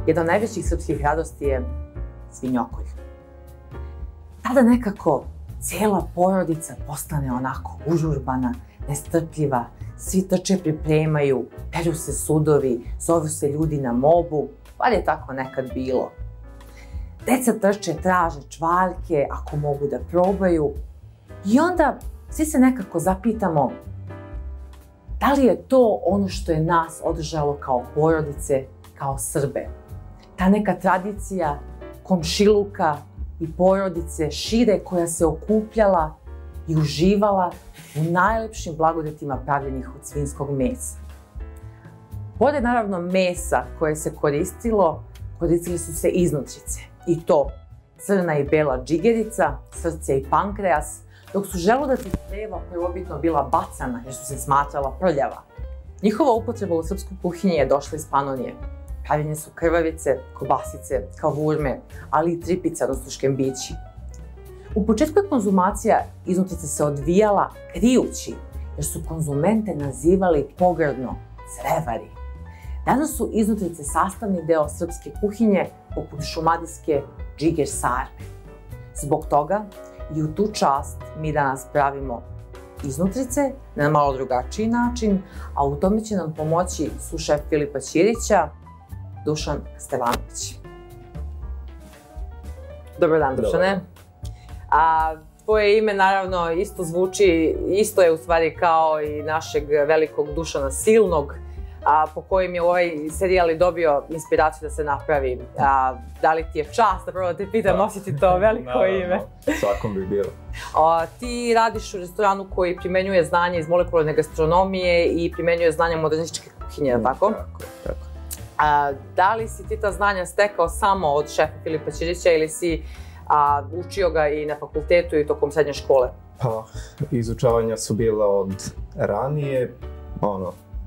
Jedna od najvećih srpskih radosti je svinjokolj. Tada nekako cijela porodica postane onako užurbana, nestrpljiva, svi trče pripremaju, peru se sudovi, zovu se ljudi na mobu, bar je tako nekad bilo. Deca trče, traže čvarke, ako mogu da probaju, i onda svi se nekako zapitamo da li je to ono što je nas održalo kao porodice, kao Srbe. Ta neka tradicija komšiluka i porodice šire koja se okupljala i uživala u najlepšim blagodatima pravljenih od svinjskog mesa. Pored naravno mesa koje se koristili su se iznutrice. I to crna i bela džigerica, srce i pankreas, dok su želudac i creva prvobitno bila bacana jer su se smatrala prljava. Njihova upotreba u srpskoj kuhinji je došla iz Panonije. Pravljene su krvavice, kobasice, kavurme, ali i tripice, odnosno škembići. U početku je konzumacija iznutrica se odvijala krijući, jer su konzumente nazivali pogrdno crevari. Danas su iznutrice sastavni deo srpske kuhinje, poput šumadijske džiger sarme. Zbog toga i u tu čast mi danas pravimo iznutrice na malo drugačiji način, a u tome će nam pomoći sušef Filipa Ćirića, Dušan Stevanović. Dobar dan, Dušane. Tvoje ime naravno isto zvuči, isto je u stvari kao i našeg velikog Dušana Silnog, po kojim je ovaj serijal i dobio inspiraciju da se napravi. Da li ti je čast, prvo da te pitam, nositi to veliko ime? Svakom bi bilo. Ti radiš u restoranu koji primenjuje znanje iz molekularne gastronomije i primenjuje znanje modernističke kuhinje, tako? Tako. Da li si ti ta znanja stekao samo od šefa Filipa Ćirića ili si učio ga i na fakultetu i tokom srednje škole? Pa, izučavanja su bila od ranije,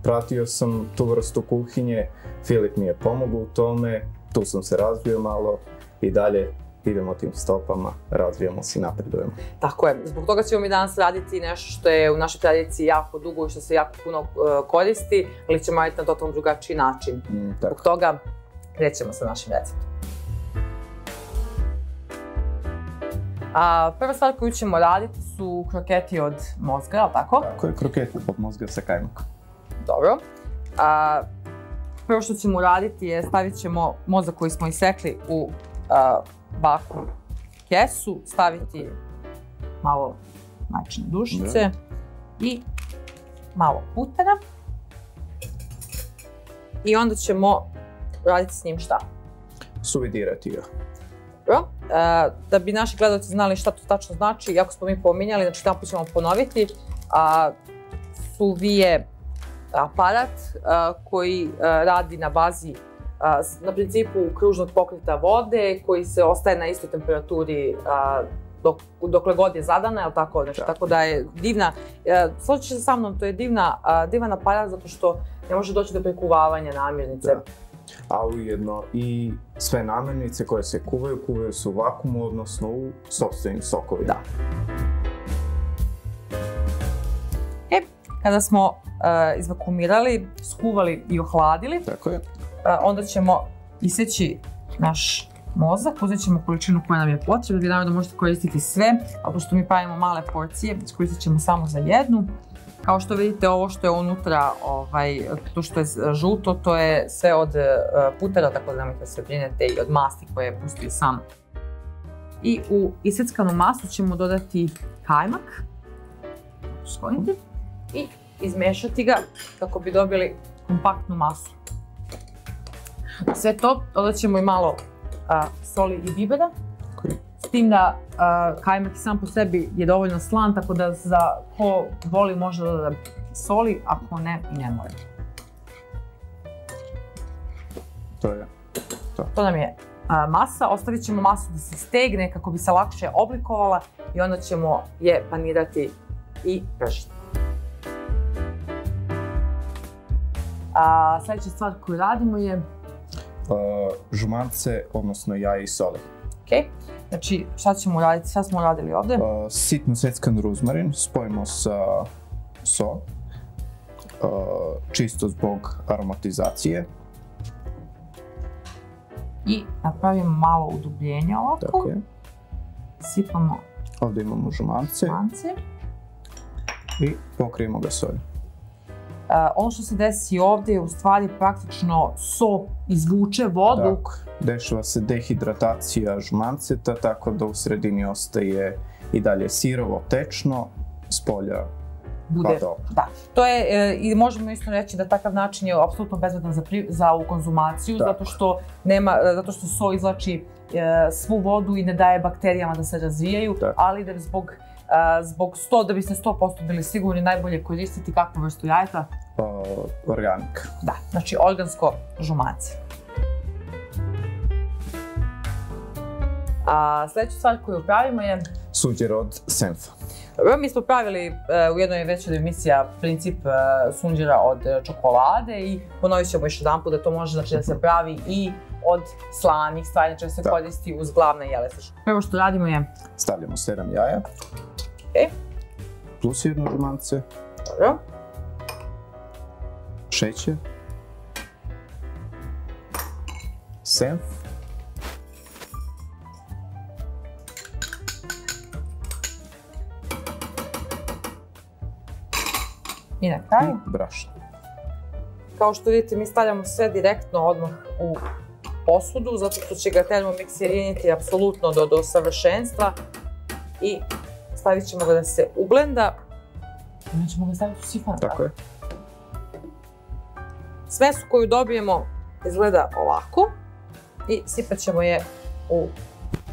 pratio sam tu vrstu kuhinje, Filip mi je pomogao u tome, tu sam se razvio malo i dalje idemo tim stopama, razvijamo se i napredujemo. Tako je, zbog toga ćemo mi danas raditi nešto što je u našoj tradiciji jako dugo i što se jako puno koristi, ali ćemo raditi na totalno drugačiji način. Zbog toga krećemo sa našim receptom. Prva stvar koju ćemo raditi su kroketi od mozga, ali tako? Tako je, kroketi od mozga sa kajmakom. Dobro. Prvo što ćemo uraditi je stavit ćemo mozak koji smo isekli u ovakvu kesu, staviti malo majčine dušice i malo putera. I onda ćemo raditi s njim šta? Suvidirati ga. Dobro. Da bi naši gledalci znali šta to tačno znači, jako smo mi pominjali, znači tamo ćemo ponoviti, suvije aparat koji radi na bazi, na principu kružnog pokreta vode, koji se ostaje na istoj temperaturi dokle god je zadana, je li tako? Tako da je divna, složit će se sa mnom, to je divan aparat zato što ne može doći do prekuvavanja namirnice. A ujedno i sve namirnice koje se kuvaju se u vakuumu, odnosno u sopstvenim sokovima. Da. Kada smo izvakuumirali, skuvali i ohladili, onda ćemo iseći naš mozak, uzet ćemo količinu koja nam je potrebna, vi naravno možete koristiti sve, ali pošto mi pravimo male porcije, koristit ćemo samo za jednu. Kao što vidite, ovo što je unutra, to što je žuto, to je sve od putera, tako da nemojte se brinete, i od masti koje je pustio sam. I u iseckanu masu ćemo dodati kajmak, skloniti, i izmešati ga kako bi dobili kompaktnu masu. Sve to dodat ćemo i malo soli i bibera, s tim da kajmak sam po sebi je dovoljno slan, tako da za ko voli može dodati soli, ako ne, i ne mora. To je to. To nam je masa, ostavit ćemo masu da se stegne kako bi se lakše oblikovala i onda ćemo je panirati i pržiti. Sljedeća stvar koju radimo je žumance, odnosno jaje i soli. Znači, šta ćemo uraditi? Šta smo uradili ovdje? Sitno seckan ruzmarin spojimo sa so, čisto zbog aromatizacije. I napravimo malo udubljenja ovako. Tako je. Sipamo Ovdje imamo žumance i pokrijemo ga solju. Ono što se desi ovdje je u stvari praktično so izvuče vodu. Tako, dešava se dehidratacija žumanceta, tako da u sredini ostaje i dalje sirovo, tečno, s polja bude, da. To je, i možemo isto reći da takav način je apsolutno bezbedan za konzumaciju, zato što so izvlači svu vodu i ne daje bakterijama da se razvijaju, ali da da biste 100% bili sigurni, najbolje koristiti kakvu vrstu jajeta? Organik. Da, znači organsko žumance. Sljedeća stvar koju pravimo je sunđer od senfa. Mi smo pravili u jednoj već od emisija princip sunđera od čokolade i ponovit ćemo još jedan put da to može da se pravi i od slanih stvari, znači da se koristi uz glavne jelesače. Prvo što radimo je... Stavljamo 7 jaja. Plus jedno žumance. Dobro. Šećer. Senf. I na kraju? Brašno. Kao što vidite, mi stavljamo sve direktno odmah u posudu, zato što će ga termomix jeniti apsolutno do savršenstva. I stavit ćemo ga da se ublenda. I ćemo ga staviti u sifon. Tako je. Smesu koju dobijemo izgleda ovako. I sipat ćemo je u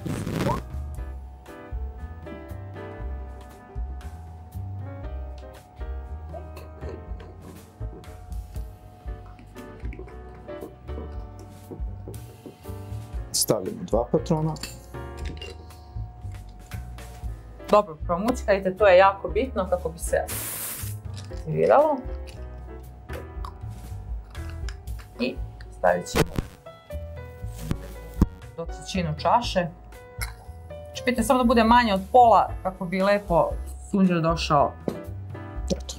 sifon. Stavljamo 2 patrona. Dobro, promućkajte, to je jako bitno kako bi se aktiviralo. I stavit ćemo do trećinu čaše. Čepite samo da bude manje od pola kako bi lepo sunđer došao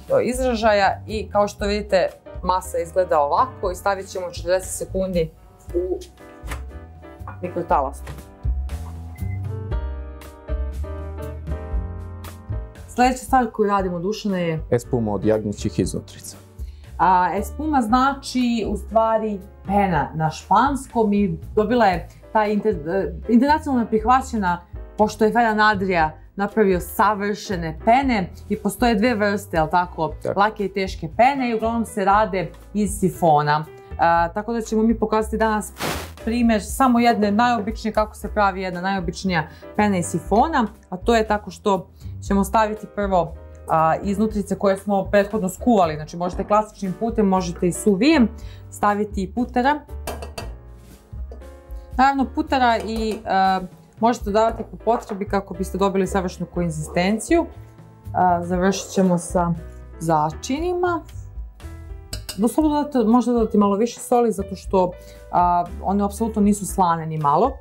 do izražaja. I kao što vidite, masa izgleda ovako i stavit ćemo 40 sekundi u mikrotalastu. Sljedeća stvar koju radimo, Dušane, je... Espuma od jagnjećih iznutrica. Espuma znači u stvari pena na španskom i dobila je ta internacionalno prihvaćena, pošto je Ferran Adria napravio savršene pene i postoje dve vrste, jel tako, lake i teške pene i uglavnom se rade iz sifona. Tako da ćemo mi pokazati danas primjer samo jedne najobičnije, kako se pravi jedna najobičnija pena iz sifona, a to je tako što ćemo staviti prvo iznutrice koje smo prethodno skuvali, znači možete klasičnim putem, možete i suvijem, staviti putera. Naravno putera i možete dodavati po potrebi kako biste dobili savršenu konzistenciju. Završit ćemo sa začinima. Doslovno možete dodati malo više soli zato što one apsolutno nisu slane ni malo,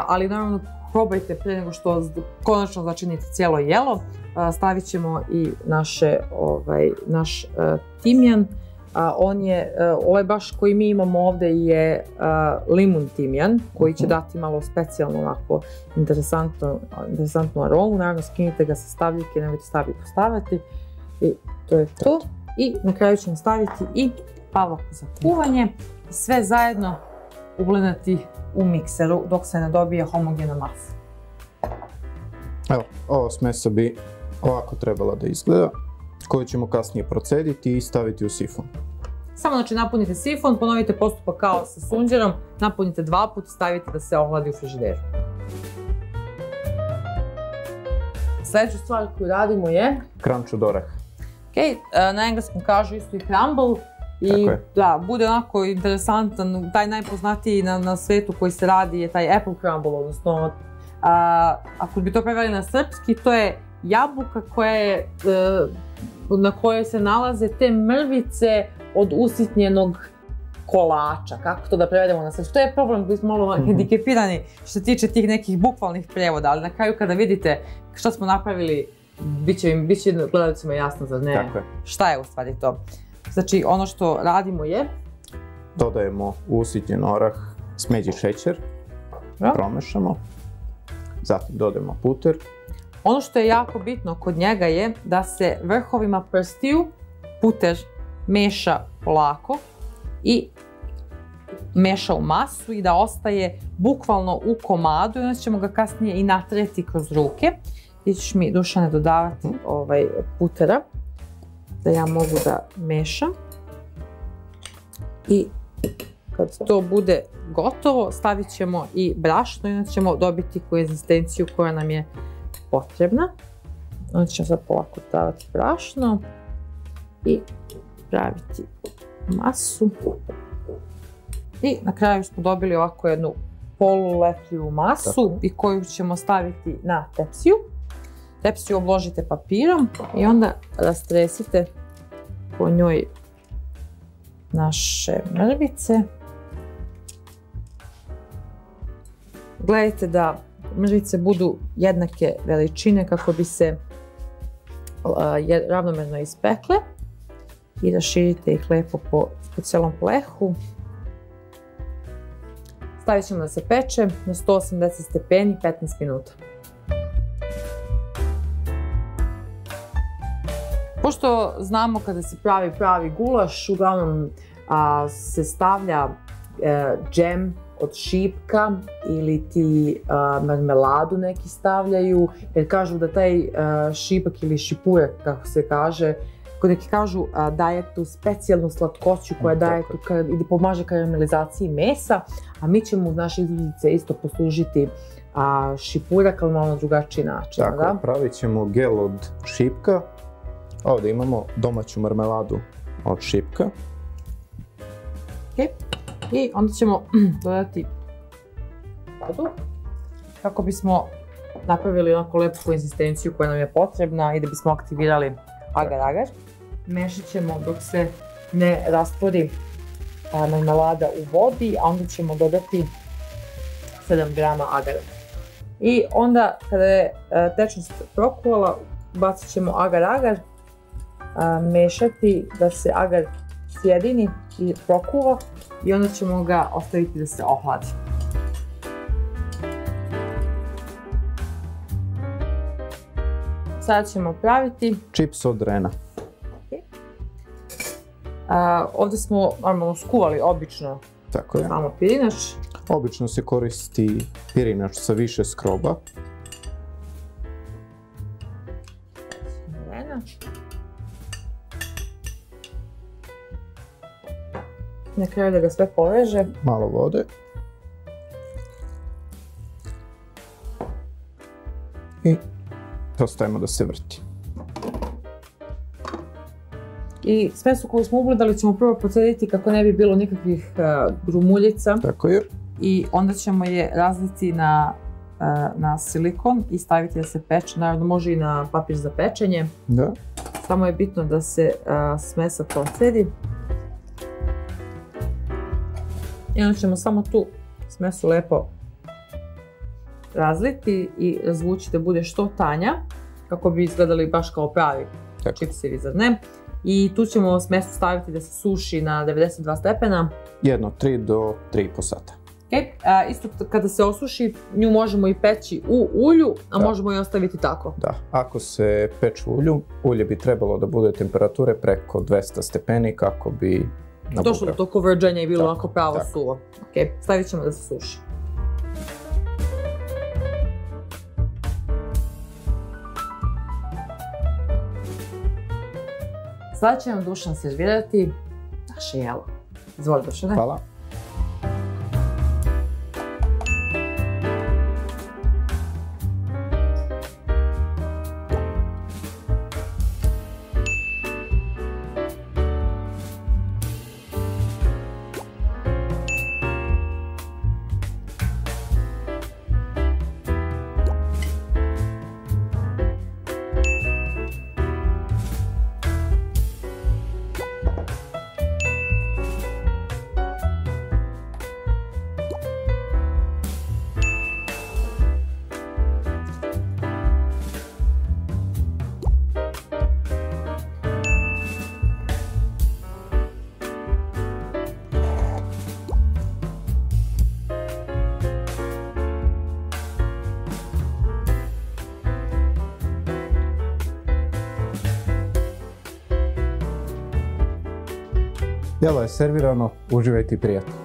ali naravno probajte prije nego što konačno začinite cijelo jelo. Stavit ćemo i naš timjan. Ovaj baš koji mi imamo ovdje je limun timjan koji će dati malo specijalno onako interesantnu aromu. Naravno skinite ga sa stavljike, nemojte stavljike postaviti i to je to. I na kraju ćemo staviti i pavlaku za kuvanje i sve zajedno ublendati u mikseru dok se ne dobije homogena masa. Evo, ova smesa bi ovako trebala da izgleda, koju ćemo kasnije procediti i staviti u sifon. Samo znači napunite sifon, ponovite postupak kao sa sunđerom, napunite 2 puta, stavite da se ohladi u frižideru. Sljedeću stvar koju radimo je... Crunch od oraha. Na engleskom kažu isto i crumble. I da, bude onako interesantan, taj najpoznatiji na svetu koji se radi je taj apple crumble, odnosno ako bi to preveli na srpski, to je jabuka na kojoj se nalaze te mrvice od usitnjenog kolača. Kako to da prevedemo na srpski? To je problem koji smo malo hendikepirani što se tiče tih nekih bukvalnih prevoda, ali na kraju kada vidite što smo napravili, bit će gledalcima jasno, zar ne? Šta je u stvari to? Znači, ono što radimo je... Dodajemo usitnjen orah smeđi šećer, Dobro. promešamo, zatim dodajemo puter. Ono što je jako bitno kod njega je da se vrhovima prstiju puter meša polako i meša u masu i da ostaje bukvalno u komadu i onda ćemo ga kasnije i natreti kroz ruke. Ti ćeš mi, Dušane, dodavati putera da ja mogu da mešam. I kad to bude gotovo, stavit ćemo i brašno i onda ćemo dobiti konzistenciju koja nam je potrebna. Onda ćemo sad polako dodavati brašno i praviti masu. I na kraju smo dobili ovako jednu polulepljivu masu i koju ćemo staviti na tepsiju. Tepsiju obložite papirom i onda rastresite po njoj naše mrvice. Gledajte da mrvice budu jednake veličine kako bi se ravnomerno ispekle i raširite ih lepo po cijelom plehu. Stavit ćemo da se peče na 180 stepeni 15 minuta. Pošto znamo kada se pravi gulaš, uglavnom se stavlja džem od šipka ili ti marmeladu neki stavljaju, jer kažu da taj šipak ili šipurek, kako se kaže, kod neki kažu daje tu specijalnu slatkoću koja daje tu ili pomaže karamelizaciji mesa, a mi ćemo uz naše izluzice isto poslužiti šipurak, ali malo na drugačiji način. Tako, pravit ćemo gel od šipka. Ovdje imamo domaću marmeladu od šipka. I onda ćemo dodati vodu kako bismo napravili onako lepu konzistenciju koja nam je potrebna i da bismo aktivirali agar-agar. Mešat ćemo dok se ne rastvori marmelada u vodi, a onda ćemo dodati 7 grama agara. I onda kada je tečnost prokuvala, bacit ćemo agar-agar, mešati da se agar sjedini i prokuva i onda ćemo ga ostaviti da se ohladi. Sada ćemo praviti čips od rena. Ovdje smo normalno skuvali obično samo pirinač. Obično se koristi pirinač sa više skroba. Na kraju da ga sve poveže. Malo vode. I ostavimo da se vrti. I smesu koju smo ugledali ćemo prvo podsjediti kako ne bi bilo nikakvih grumuljica. Tako je. I onda ćemo je razliti na silikon i staviti da se peče. Naravno može i na papir za pečenje. Da. Samo je bitno da se smesa procedi. I onda ćemo samo tu smesu lepo razliti i razvući da bude što tanja, kako bi izgledali baš kao pravi čipsevi, zar ne? I tu ćemo smesu staviti da se suši na 92 stepena. Jedno 3 do 3,5 sata. Isto kada se osuši, nju možemo i peći u ulju, a možemo i ostaviti tako. Da, ako se peče u ulju, ulje bi trebalo da bude temperature preko 200 stepeni kako bi došlo do tog kovrđenja i bilo onako pravo suvo. Stavit ćemo da se suši. Sada će nam Dušan servirati naše jelo. Izvoli, Dušane. Hvala. Jelo je servirano, uživajte i prijatno.